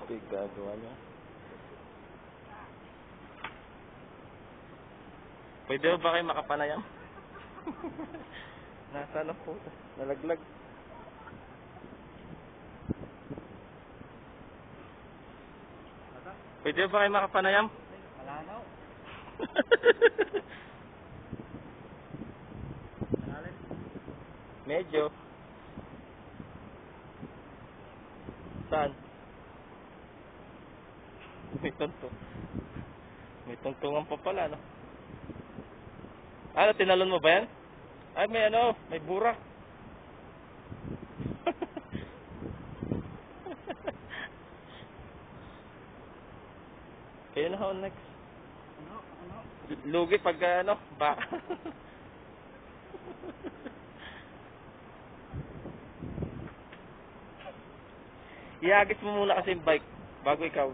Big gagawa niya. Pwede ba kayo makapanayam? Nasa lang po. Nalaglag. Pwede ba kayo makapanayam? Wala na. Medyo. Saan? May tuntong. May tungtungan pa pala, no? Ano, tinalon mo ba yan? Ay, may ano, may burak. Kayo na ho, next. Ano? Lugi pag ano, ba? Iagis mo muna kasi yung bike bago ikaw.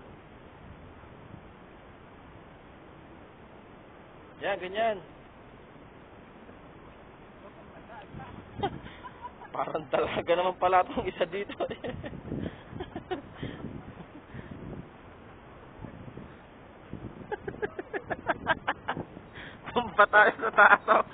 Yan, ganyan. Parang talaga naman pala itong isa dito. Tumpa tayo sa taas. Oh.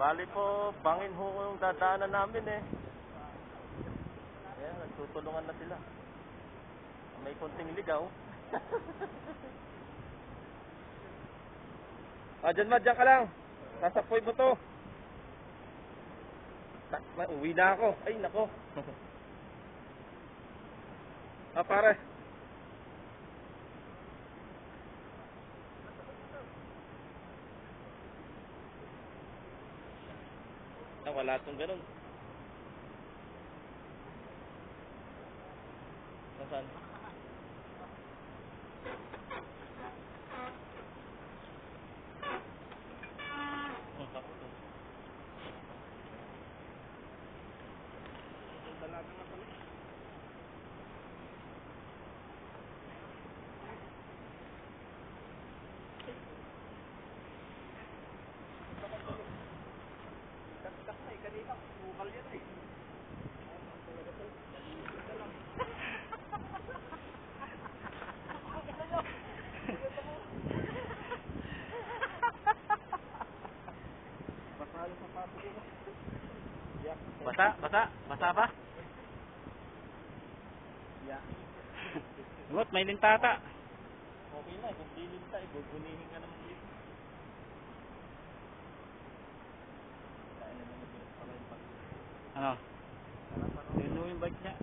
Bali po, bangin ho yung dadaanan namin eh. Ayan, nagtutulungan na sila. May konting ligaw. Dyan ka lang. Sasapoy mo to. Uwi na ako. Ay, nako. Pare. Wala itong ganun. Nasaan? Dalaga na pala. Kanina, bukal yan eh. Basa ba? Yeah. Ngot, may lintata. Okay na, kung di linta, ibubunihin ka naman dito. Ano? Yun yung bike niya.